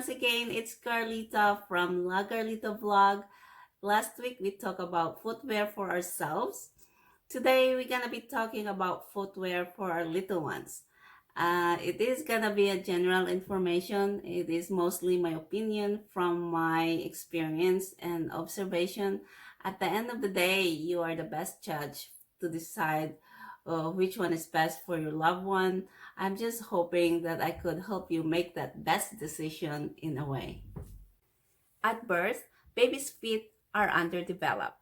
once again, it's Carlita from La Carlita Vlog. Last week we talked about footwear for ourselves. Today we're gonna be talking about footwear for our little ones. It is gonna be a general information. It is mostly my opinion from my experience and observation. At the end of the day, you are the best judge to decide which one is best for your loved one. I'm just hoping that I could help you make that best decision in a way. At birth, baby's feet are underdeveloped.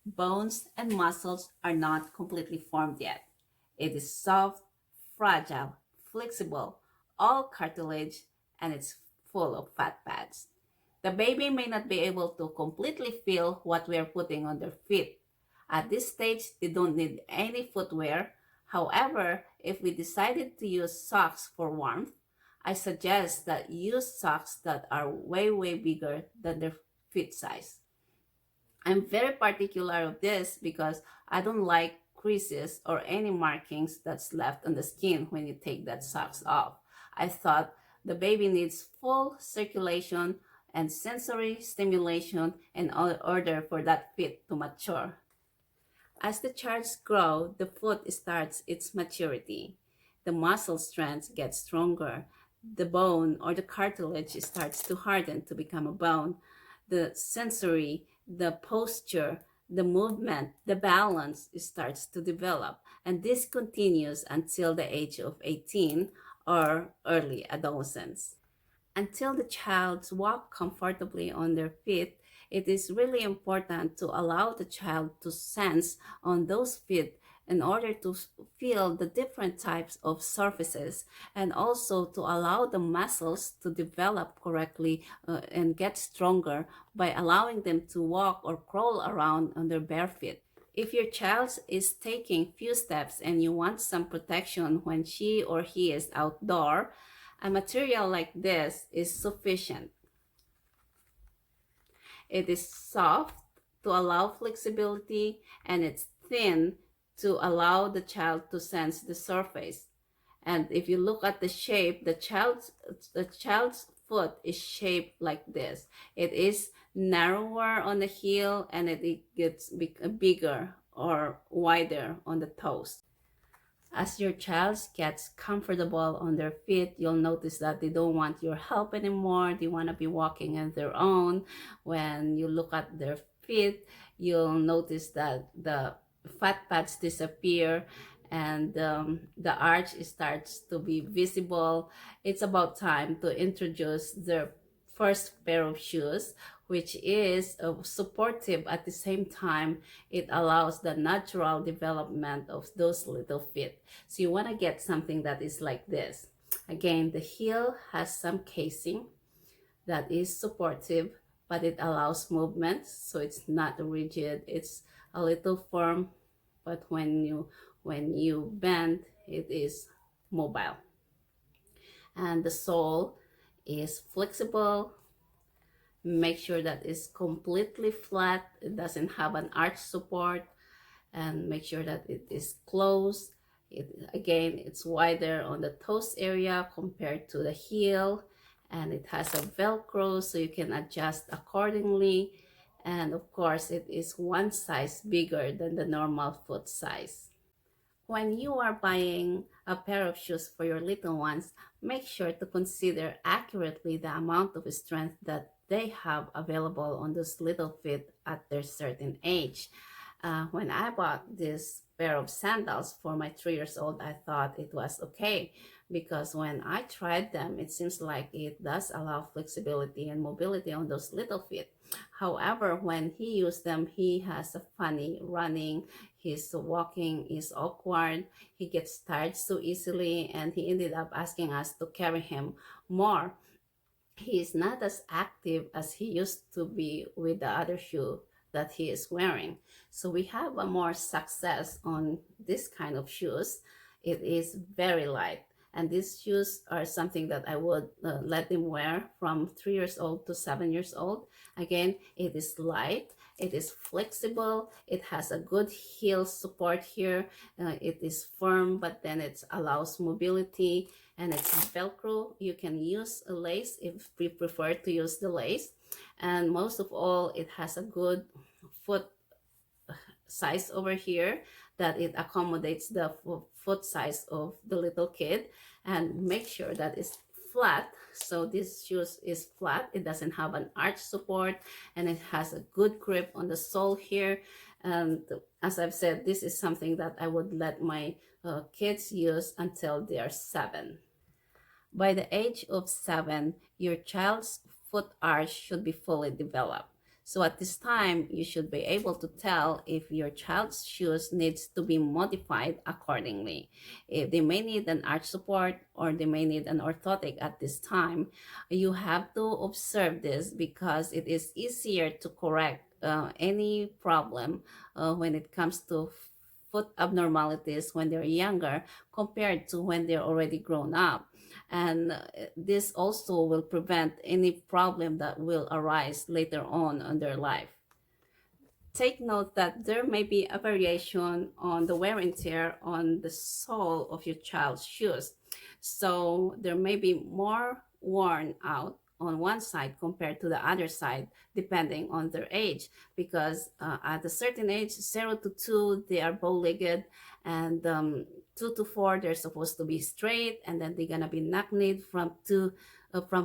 Bones and muscles are not completely formed yet. It is soft, fragile, flexible, all cartilage, and it's full of fat pads. The baby may not be able to completely feel what we are putting on their feet. At this stage, they don't need any footwear. However, if we decided to use socks for warmth, I suggest that use socks that are way bigger than their feet size. I'm very particular of this because I don't like creases or any markings that's left on the skin when you take that socks off. I thought the baby needs full circulation and sensory stimulation in order for that feet to mature. As the child grows, the foot starts its maturity. The muscle strength gets stronger. The bone or the cartilage starts to harden to become a bone. The sensory, the posture, the movement, the balance starts to develop. And this continues until the age of 18 or early adolescence. Until the child walk comfortably on their feet, it is really important to allow the child to sense on those feet in order to feel the different types of surfaces, and also to allow the muscles to develop correctly and get stronger by allowing them to walk or crawl around on their bare feet. If your child is taking few steps and you want some protection when she or he is outdoor, a material like this is sufficient. It is soft to allow flexibility, and it's thin to allow the child to sense the surface. And if you look at the shape, the child's foot is shaped like this. It is narrower on the heel, and it gets bigger or wider on the toes. As your child gets comfortable on their feet, you'll notice that they don't want your help anymore. They want to be walking on their own. When you look at their feet, you'll notice that the fat pads disappear, and the arch starts to be visible. It's about time to introduce their first pair of shoes, which is supportive at the same time. It allows the natural development of those little feet. So you want to get something that is like this. Again, the heel has some casing that is supportive, but it allows movement, so it's not rigid. It's a little firm, but when you bend, it is mobile. And the sole is flexible. Make sure that it's completely flat. It doesn't have an arch support, and make sure that it is closed. It's wider on the toes area compared to the heel, and it has a velcro so you can adjust accordingly. And of course, it is one size bigger than the normal foot size. When you are buying a pair of shoes for your little ones, make sure to consider accurately the amount of strength that they have available on those little feet at their certain age. When I bought this pair of sandals for my 3 years old, I thought it was okay, because when I tried them, it seems like it does allow flexibility and mobility on those little feet. However, when he used them, he has a funny running. His walking is awkward. He gets tired so easily, and he ended up asking us to carry him more. He is not as active as he used to be with the other shoe that he is wearing. So we have a more success on this kind of shoes. It is very light, and these shoes are something that I would let them wear from 3 years old to 7 years old. Again, it is light, it is flexible, it has a good heel support here. It is firm, but then it allows mobility. and it's Velcro. You can use a lace if we prefer to use the lace. And most of all, it has a good foot size over here that it accommodates the foot size of the little kid, and make sure that it's flat. So this shoes is flat, it doesn't have an arch support, and it has a good grip on the sole here. And as I've said, this is something that I would let my kids use until they are 7. By the age of 7, your child's foot arch should be fully developed. So at this time, you should be able to tell if your child's shoes needs to be modified accordingly. If they may need an arch support or they may need an orthotic at this time, you have to observe this because it is easier to correct any problem when it comes to foot abnormalities when they're younger compared to when they're already grown up. And this also will prevent any problem that will arise later on in their life. Take note that there may be a variation on the wear and tear on the sole of your child's shoes. So there may be more worn out on one side compared to the other side, depending on their age, because at a certain age, 0 to 2, they are bow-legged, and 2 to 4, they're supposed to be straight, and then they're gonna be knock-kneed from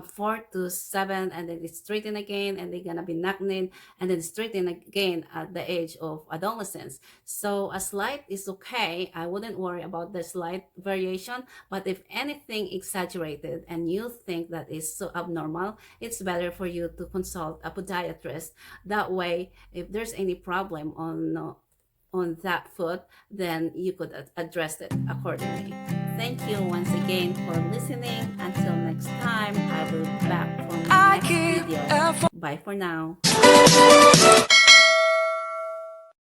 4 to 7, and then it's straighten again, and they're gonna be knock-kneed, and then straighten again at the age of adolescence. So a slight is okay. I wouldn't worry about the slight variation, but if anything exaggerated and you think that is so abnormal, it's better for you to consult a podiatrist. That way, if there's any problem on that foot, then you could address it accordingly. Thank you once again for listening. Until next time, I will be back for my next video. Bye for now.